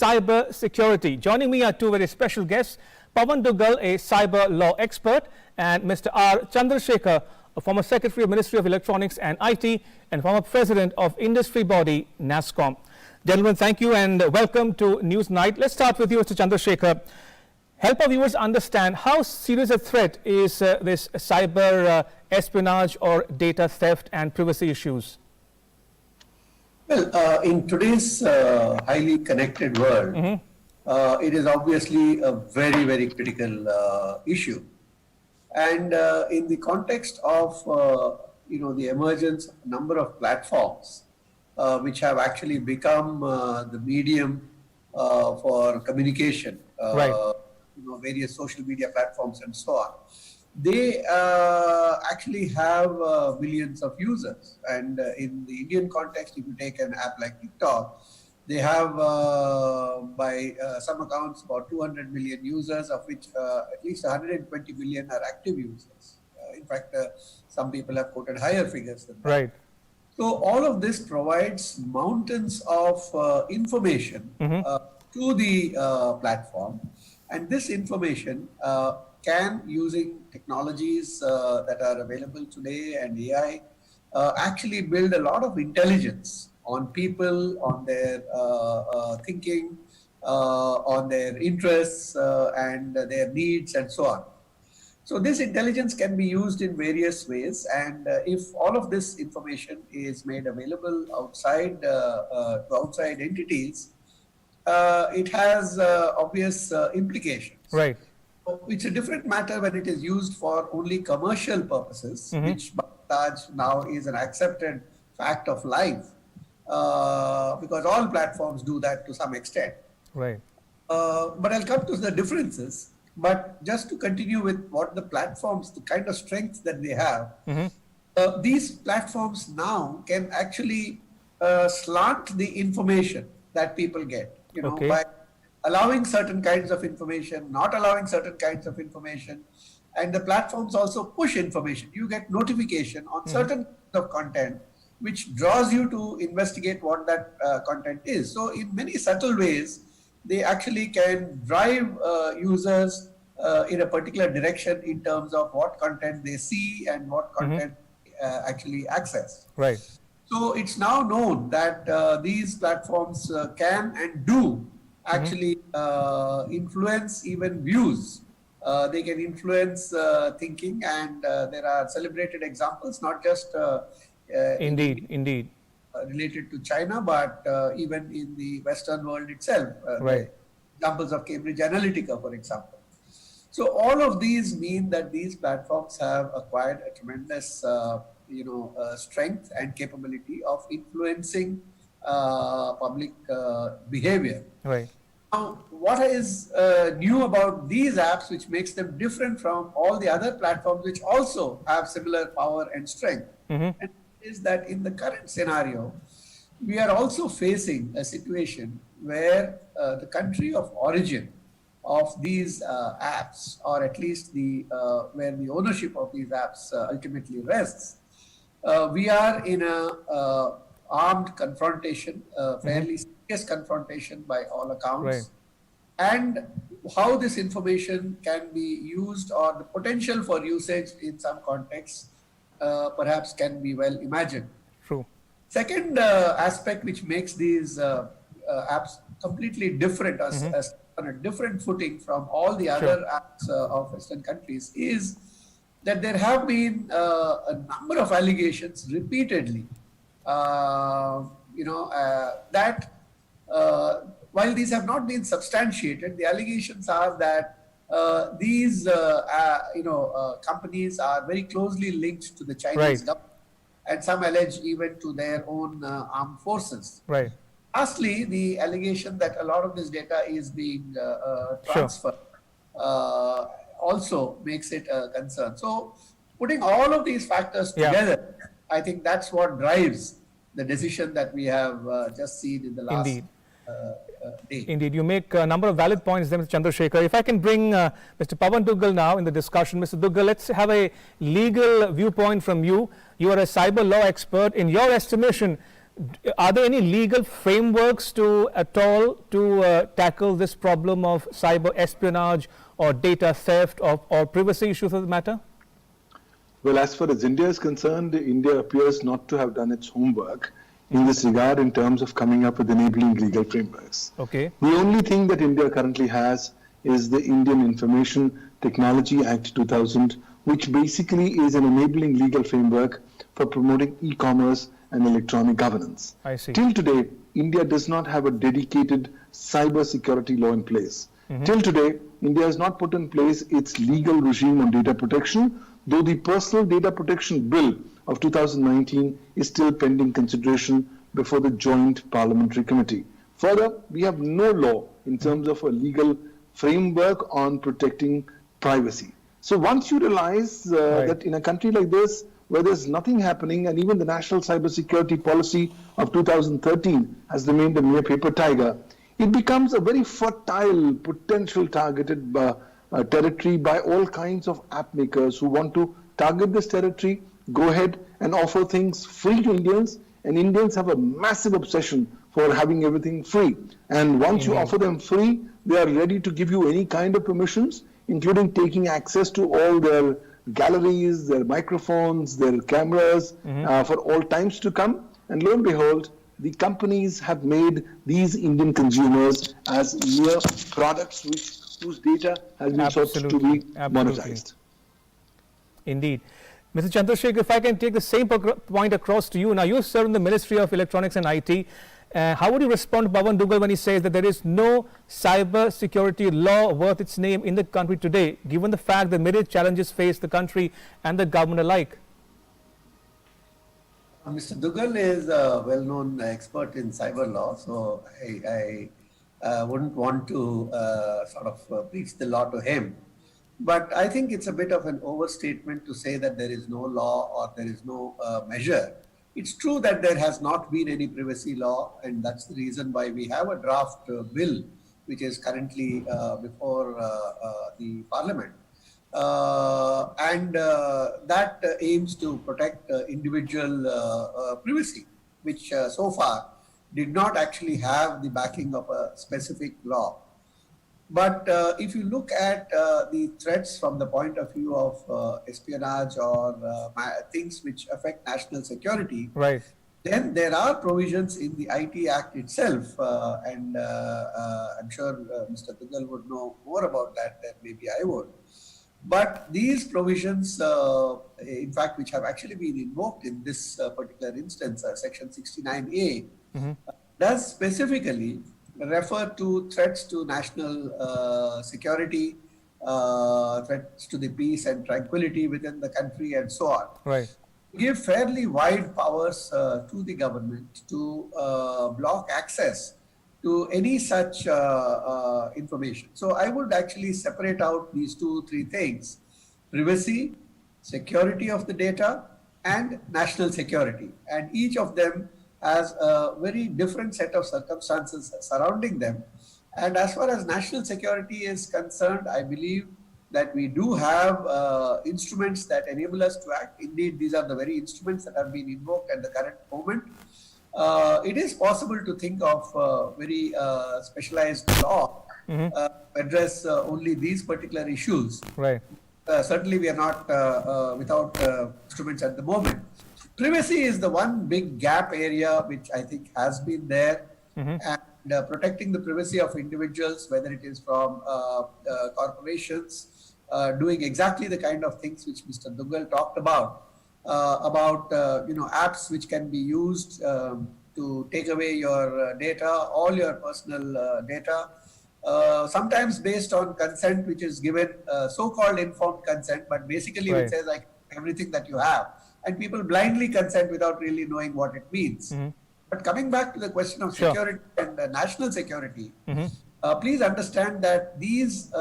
cyber security. Joining me are two very special guests, Pawan Duggal, a cyber law expert, and Mr. R. Chandrasekhar, a former Secretary of Ministry of Electronics and IT and former President of industry body NASSCOM. Gentlemen, thank you and welcome to News Night. Let's start with you, Mr. Chandrasekhar. Help our viewers understand how serious a threat is this cyber espionage or data theft and privacy issues. Well, in today's highly connected world, it is obviously a very, very critical issue. And in the context of, the emergence of a number of platforms which have actually become the medium for communication, Right. Various social media platforms and so on. They actually have millions of users. And in the Indian context, if you take an app like TikTok, they have, by some accounts, about 200 million users, of which at least 120 million are active users. In fact, some people have quoted higher figures than that. Right. So all of this provides mountains of information to the platform. And this information can, using technologies that are available today and AI, actually build a lot of intelligence on people, on their thinking, on their interests and their needs and so on. So this intelligence can be used in various ways, and if all of this information is made available outside to outside entities, it has obvious implications. Right. It's a different matter when it is used for only commercial purposes, which by and large now is an accepted fact of life, because all platforms do that to some extent. Right. But I'll come to the differences. But just to continue with what the platforms, the kind of strengths that they have, these platforms now can actually slant the information that people get, Okay. by allowing certain kinds of information, not allowing certain kinds of information. And the platforms also push information. You get notification on certain kinds of content, which draws you to investigate what that content is. So in many subtle ways, they actually can drive users in a particular direction in terms of what content they see and what content actually access. Right. So it's now known that these platforms can and do actually influence even views. They can influence thinking, and there are celebrated examples, not just Indeed. related to China, but even in the Western world itself. Right. Examples of Cambridge Analytica, for example. So all of these mean that these platforms have acquired a tremendous, strength and capability of influencing public behavior. Right. Now, what is new about these apps, which makes them different from all the other platforms, which also have similar power and strength, and is that in the current scenario, we are also facing a situation where the country of origin of these apps, or at least where the ownership of these apps ultimately rests, we are in a armed confrontation, fairly serious confrontation by all accounts. Right. And how this information can be used, or the potential for usage in some contexts, perhaps can be well imagined. True. Second aspect which makes these apps completely different, as on a different footing from all the other apps of Western countries, is that there have been a number of allegations repeatedly, that while these have not been substantiated, the allegations are that these companies are very closely linked to the Chinese government, and some allege even to their own armed forces. Right. Lastly, the allegation that a lot of this data is being transferred also makes it a concern. So putting all of these factors together, I think that's what drives the decision that we have just seen in the last day. Indeed, you make a number of valid points there, Mr. Chandrasekhar. If I can bring Mr. Pawan Duggal now in the discussion. Mr. Duggal, let's have a legal viewpoint from you. You are a cyber law expert. In your estimation, Are there any legal frameworks to at all to tackle this problem of cyber espionage or data theft or privacy issues of the matter? Well, as far as India is concerned, India appears not to have done its homework in this regard in terms of coming up with enabling legal frameworks. Okay. The only thing that India currently has is the Indian Information Technology Act 2000, which basically is an enabling legal framework for promoting e-commerce and electronic governance. I see. Till today, India does not have a dedicated cyber security law in place. Till today, India has not put in place its legal regime on data protection, though the Personal Data Protection Bill of 2019 is still pending consideration before the Joint Parliamentary Committee. Further, we have no law in terms of a legal framework on protecting privacy. So once you realize Right. that in a country like this, where there's nothing happening, and even the National Cybersecurity Policy of 2013 has remained a mere paper tiger, it becomes a very fertile, potential targeted territory by all kinds of app makers who want to target this territory, go ahead and offer things free to Indians, and Indians have a massive obsession for having everything free. And once you offer them free, they are ready to give you any kind of permissions, including taking access to all their galleries, their microphones, their cameras for all times to come. And lo and behold, the companies have made these Indian consumers as mere products whose data has been sought to be monetized. Indeed. Mr. Chandrasekhar, if I can take the same point across to you. Now, you serve in the Ministry of Electronics and IT. How would you respond to Pavan Duggal when he says that there is no cyber security law worth its name in the country today, given the fact that myriad challenges face the country and the government alike? Mr. Duggal is a well-known expert in cyber law, so I wouldn't want to preach the law to him. But I think it's a bit of an overstatement to say that there is no law or there is no measure. It's true that there has not been any privacy law, and that's the reason why we have a draft bill which is currently before the Parliament. That aims to protect individual privacy, which so far did not actually have the backing of a specific law. But if you look at the threats from the point of view of espionage or things which affect national security, Right. then there are provisions in the IT Act itself, and I'm sure Mr. Duggal would know more about that than maybe I would. But these provisions, in fact, which have actually been invoked in this particular instance, Section 69A, does specifically refer to threats to national security, threats to the peace and tranquility within the country, and so on. Right. Give fairly wide powers to the government to block access to any such information. So I would actually separate out these 2-3 things: privacy, security of the data, and national security. And each of them has a very different set of circumstances surrounding them. And as far as national security is concerned, I believe that we do have instruments that enable us to act. Indeed, these are the very instruments that have been invoked at the current moment. It is possible to think of very specialized law address only these particular issues. Right. Certainly, we are not without instruments at the moment. Privacy is the one big gap area which I think has been there, and protecting the privacy of individuals, whether it is from corporations doing exactly the kind of things which Mr. Duggal talked about apps which can be used to take away your data, all your personal data, sometimes based on consent which is given, so-called informed consent, but basically Right. it says like everything that you have, and people blindly consent without really knowing what it means. But coming back to the question of Sure. security and national security, please understand that these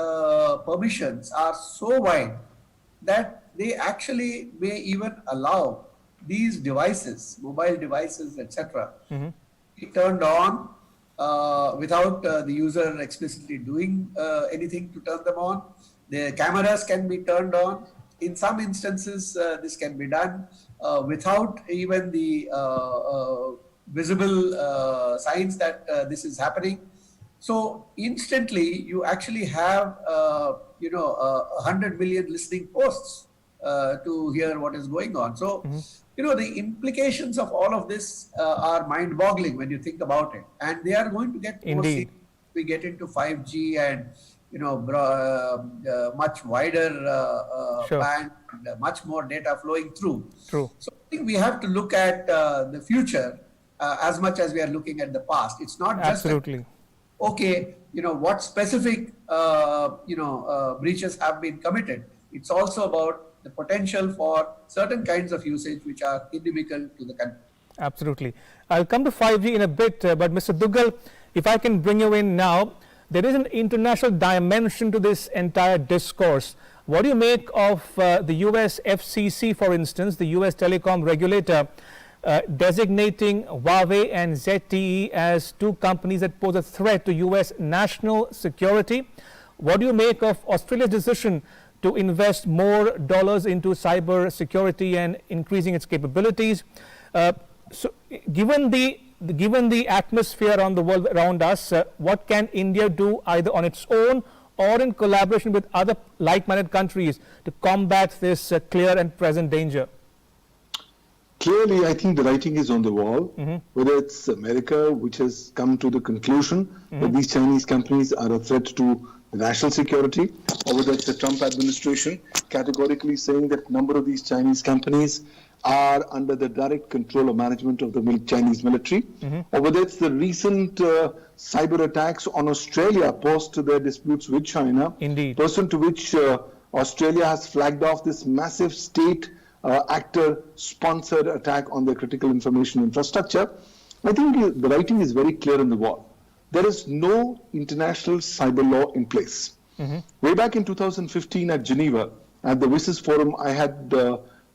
permissions are so wide that they actually may even allow these devices, mobile devices, etc., be turned on without the user explicitly doing anything to turn them on. The cameras can be turned on. In some instances, this can be done without even the visible signs that this is happening. So instantly, you actually have 100 million listening posts to hear what is going on. So the implications of all of this are mind-boggling when you think about it, and they are going to get more serious. We get into 5G and much wider band, much more data flowing through. True. So I think we have to look at the future as much as we are looking at the past. It's not just what specific breaches have been committed. It's also about the potential for certain kinds of usage which are inimical to the country. Absolutely. I'll come to 5G in a bit, but Mr. Duggal, if I can bring you in now, there is an international dimension to this entire discourse. What do you make of the US FCC, for instance, the US telecom regulator, designating Huawei and ZTE as two companies that pose a threat to US national security? What do you make of Australia's decision to invest more dollars into cyber security and increasing its capabilities? So given the atmosphere around the world around us, what can India do either on its own or in collaboration with other like-minded countries to combat this clear and present danger? Clearly, I think the writing is on the wall, whether it's America, which has come to the conclusion that these Chinese companies are a threat to national security, or whether it's the Trump administration categorically saying that a number of these Chinese companies are under the direct control or management of the Chinese military, or whether it's the recent cyber attacks on Australia post their disputes with China, pursuant to which Australia has flagged off this massive state actor-sponsored attack on their critical information infrastructure. I think the writing is very clear on the wall. There is no international cyber law in place. Way back in 2015 at Geneva, at the WSIS Forum, I had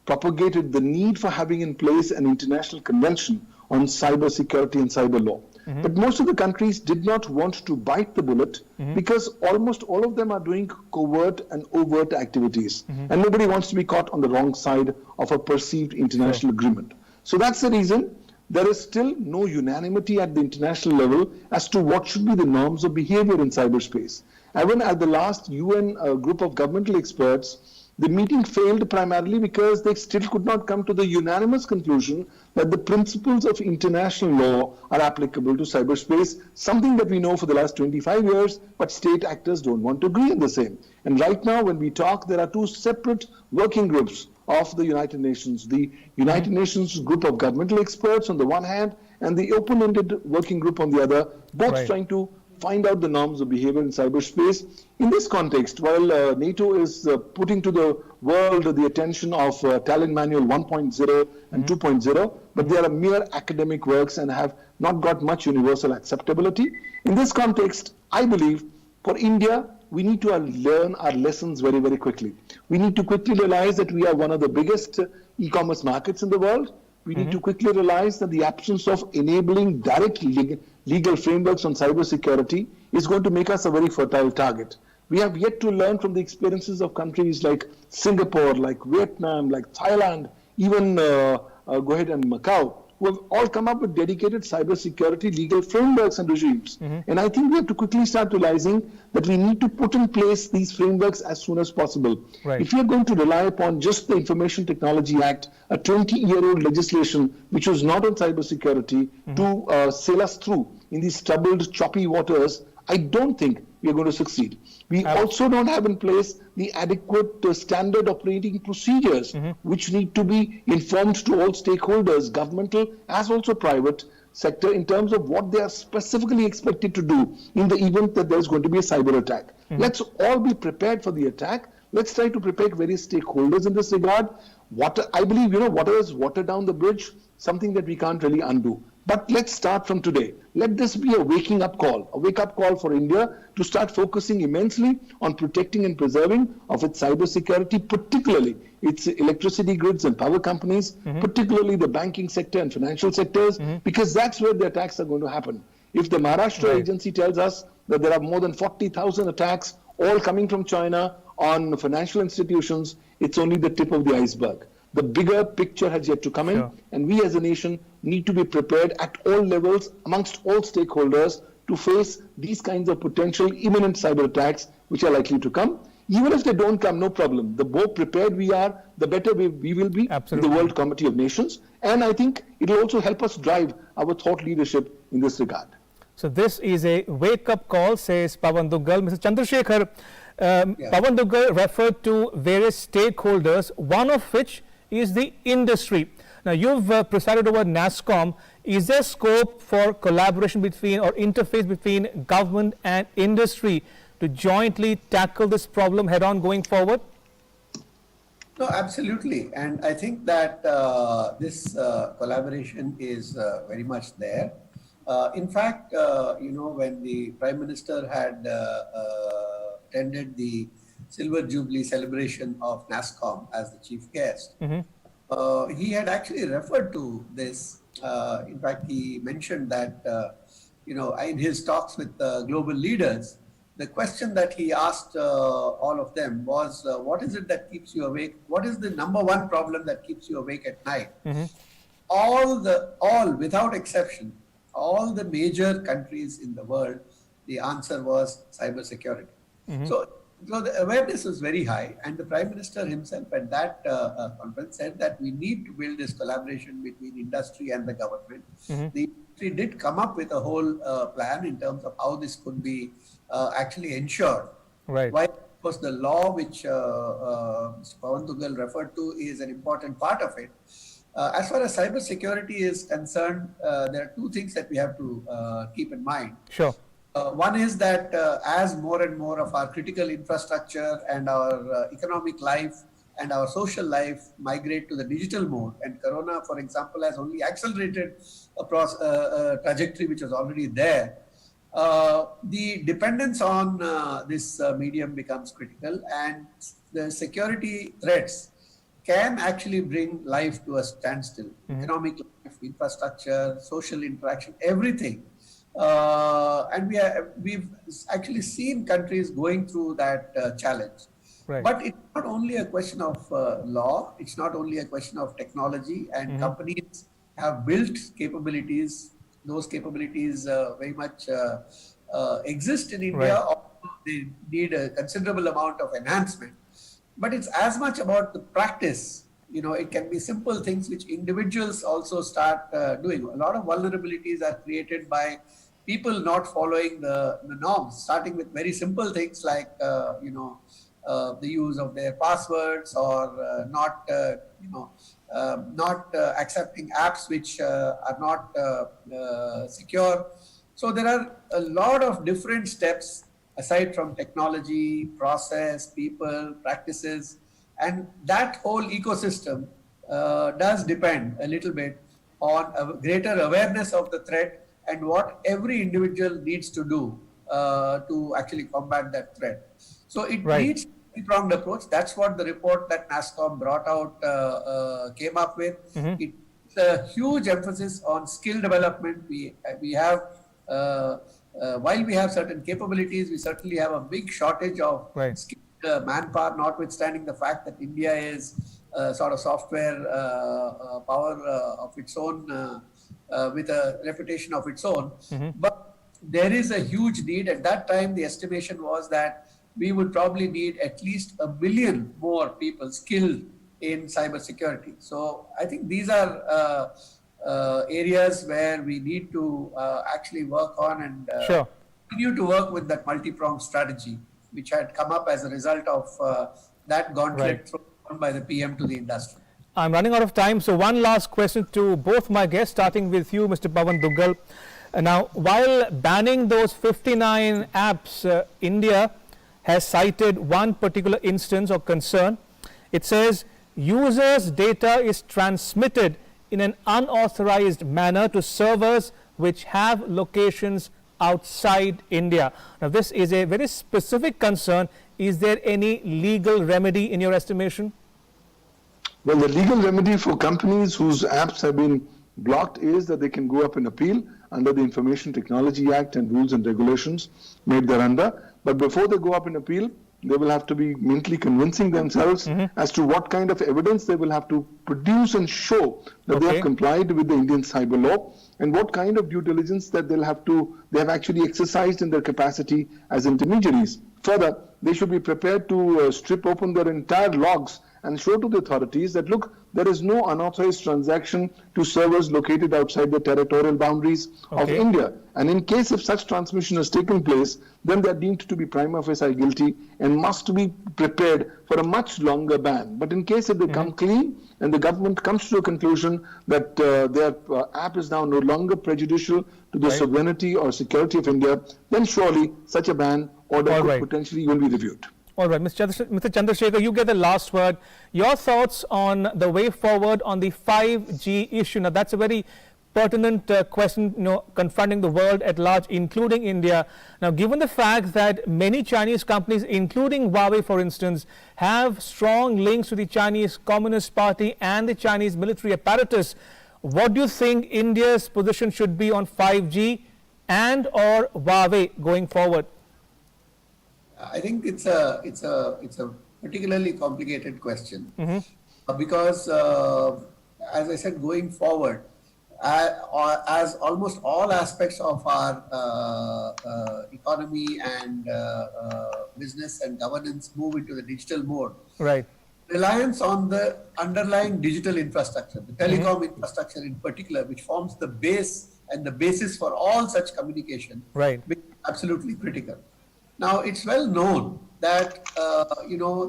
propagated the need for having in place an international convention on cyber security and cyber law. But most of the countries did not want to bite the bullet because almost all of them are doing covert and overt activities. And nobody wants to be caught on the wrong side of a perceived international agreement. So that's the reason there is still no unanimity at the international level as to what should be the norms of behavior in cyberspace. Even at the last UN group of governmental experts, the meeting failed primarily because they still could not come to the unanimous conclusion that the principles of international law are applicable to cyberspace, something that we know for the last 25 years, but state actors don't want to agree on the same. And right now, when we talk, there are two separate working groups of the United Nations. The United Nations group of governmental experts on the one hand, and the open-ended working group on the other, both trying to find out the norms of behavior in cyberspace. In this context, while NATO is putting to the world the attention of Talent Manual 1.0 and 2.0, but they are mere academic works and have not got much universal acceptability. In this context, I believe for India, we need to learn our lessons very, very quickly. We need to quickly realize that we are one of the biggest e-commerce markets in the world. We need to quickly realize that the absence of enabling direct legal frameworks on cybersecurity is going to make us a very fertile target. We have yet to learn from the experiences of countries like Singapore, like Vietnam, like Thailand, even go ahead and Macau, who have all come up with dedicated cybersecurity legal frameworks and regimes. And I think we have to quickly start realizing that we need to put in place these frameworks as soon as possible. If we are going to rely upon just the Information Technology Act, a 20-year-old legislation which was not on cybersecurity, to sail us through in these troubled, choppy waters, I don't think we are going to succeed. We also don't have in place the adequate standard operating procedures which need to be informed to all stakeholders, governmental as also private sector, in terms of what they are specifically expected to do in the event that there is going to be a cyber attack. Let's all be prepared for the attack. Let's try to prepare various stakeholders in this regard. I believe, water is water down the bridge, something that we can't really undo. But let's start from today. Let this be a wake-up call for India to start focusing immensely on protecting and preserving of its cybersecurity, particularly its electricity grids and power companies, particularly the banking sector and financial sectors, because that's where the attacks are going to happen. If the Maharashtra agency tells us that there are more than 40,000 attacks, all coming from China on financial institutions, it's only the tip of the iceberg. The bigger picture has yet to come in, and we as a nation need to be prepared at all levels amongst all stakeholders to face these kinds of potential imminent cyber attacks which are likely to come. Even if they don't come, no problem. The more prepared we are, the better we will be Absolutely. in the World Committee of Nations. And I think it will also help us drive our thought leadership in this regard. So this is a wake-up call, says Pawan Duggal. Mr. Chandrasekhar, Pawan Duggal referred to various stakeholders, one of which is the industry. Now, you've presided over NASSCOM. Is there scope for collaboration between or interface between government and industry to jointly tackle this problem head-on going forward? No, absolutely. And I think that this collaboration is very much there. In fact, when the Prime Minister had attended the Silver Jubilee celebration of NASSCOM as the chief guest, he had actually referred to this. In fact, he mentioned that, in his talks with global leaders, the question that he asked all of them was, what is it that keeps you awake? What is the number one problem that keeps you awake at night? All without exception, all the major countries in the world, the answer was cybersecurity. So the awareness was very high, and the Prime Minister himself at that conference said that we need to build this collaboration between industry and the government. The industry did come up with a whole plan in terms of how this could be actually ensured. Right. Why? Because the law which Mr. Pawan Duggal referred to is an important part of it. As far as cybersecurity is concerned, there are two things that we have to keep in mind. Sure. One is that as more and more of our critical infrastructure and our economic life and our social life migrate to the digital mode, and Corona, for example, has only accelerated a trajectory which was already there, the dependence on this medium becomes critical, and the security threats can actually bring life to a standstill. Economic life, infrastructure, social interaction, everything. And we've actually seen countries going through that challenge. Right. But it's not only a question of law, it's not only a question of technology, and companies have built capabilities. Those capabilities very much exist in India. Right. They need a considerable amount of enhancement. But it's as much about the practice. It can be simple things which individuals also start doing. A lot of vulnerabilities are created by people not following the norms, starting with very simple things like, the use of their passwords, or not accepting apps which are not secure. So there are a lot of different steps aside from technology, process, people, practices, and that whole ecosystem does depend a little bit on a greater awareness of the threat and what every individual needs to do to actually combat that threat. So it needs a multi-pronged approach. That's what the report that NASSCOM brought out came up with. It's a huge emphasis on skill development. We have while we have certain capabilities, we certainly have a big shortage of skilled manpower, notwithstanding the fact that India is sort of software power of its own, with a reputation of its own. But there is a huge need. At that time, the estimation was that we would probably need at least 1 billion more people skilled in cybersecurity. So I think these are areas where we need to actually work on and continue to work with that multi-pronged strategy, which had come up as a result of that gauntlet thrown by the PM to the industry. I'm running out of time, so one last question to both my guests, starting with you, Mr. Pawan Duggal. Now, while banning those 59 apps, India has cited one particular instance of concern. It says users' data is transmitted in an unauthorized manner to servers which have locations outside India. Now, this is a very specific concern. Is there any legal remedy in your estimation? Well, the legal remedy for companies whose apps have been blocked is that they can go up and appeal under the Information Technology Act and rules and regulations made thereunder. But before they go up and appeal, They will have to be mentally convincing themselves as to what kind of evidence they will have to produce and show that they Okay. have complied with the Indian cyber law, and what kind of due diligence that they have actually exercised in their capacity as intermediaries. Further, they should be prepared to strip open their entire logs and show to the authorities that, look, there is no unauthorized transaction to servers located outside the territorial boundaries of Okay. India. And in case if such transmission has taken place, then they are deemed to be prima facie guilty and must be prepared for a much longer ban. But in case if they come clean and the government comes to a conclusion that their app is now no longer prejudicial to the Right. sovereignty or security of India, then surely such a ban order All could right. potentially will be reviewed. All right, Mr. Chandrasekhar, you get the last word. Your thoughts on the way forward on the 5G issue. Now, that's a very pertinent question, confronting the world at large, including India. Now, given the fact that many Chinese companies, including Huawei, for instance, have strong links to the Chinese Communist Party and the Chinese military apparatus, what do you think India's position should be on 5G and or Huawei going forward? I think it's a particularly complicated question because, as I said, going forward, as almost all aspects of our economy and business and governance move into the digital mode, Right. reliance on the underlying digital infrastructure, the telecom infrastructure in particular, which forms the base and the basis for all such communication, Right. becomes absolutely critical. Now, it's well known that,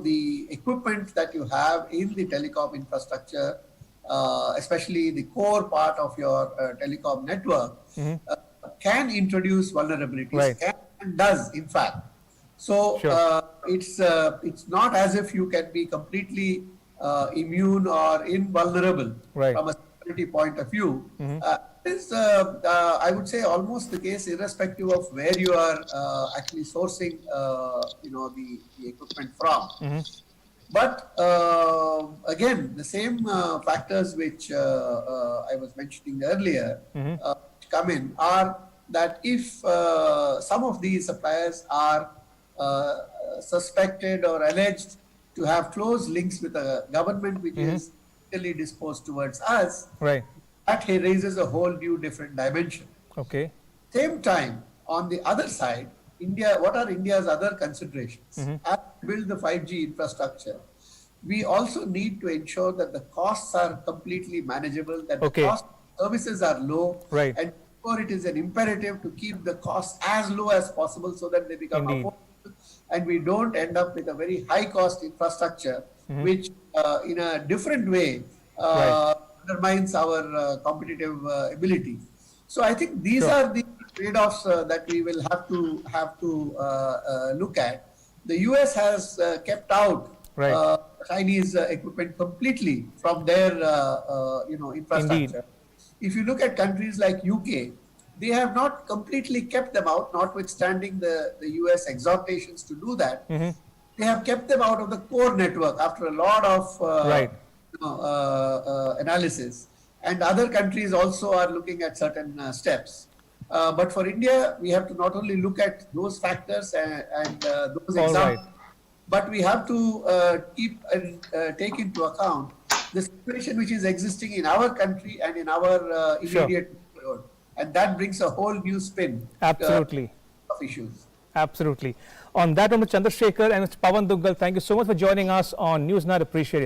the equipment that you have in the telecom infrastructure, especially the core part of your telecom network, can introduce vulnerabilities, Right. can and does, in fact. So, Sure. it's not as if you can be completely immune or invulnerable Right. from a security point of view. Is I would say almost the case irrespective of where you are actually sourcing the equipment from. But again, the same factors which I was mentioning earlier come in are that if some of these suppliers are suspected or alleged to have close links with a government which is really disposed towards us, Right. that raises a whole new different dimension. Okay. Same time, on the other side, India, what are India's other considerations? As we build the 5G infrastructure, we also need to ensure that the costs are completely manageable, that Okay. the cost of services are low, Right. and therefore it is an imperative to keep the costs as low as possible so that they become Indeed. affordable, and we don't end up with a very high cost infrastructure, which in a different way Right. undermines our competitive ability. So I think these Sure. are the trade-offs that we will have to look at. The US has kept out Right. Chinese equipment completely from their infrastructure. If you look at countries like UK, they have not completely kept them out, notwithstanding the US exhortations to do that. They have kept them out of the core network after a lot of Right. analysis. And other countries also are looking at certain steps. But for India, we have to not only look at those factors and those All examples, right. but we have to keep and take into account the situation which is existing in our country and in our immediate neighborhood. And that brings a whole new spin Absolutely. of issues. Absolutely. On that, Mr. Chandrasekhar and Mr. Pawan Duggal, thank you so much for joining us on Newsnight. Appreciate it.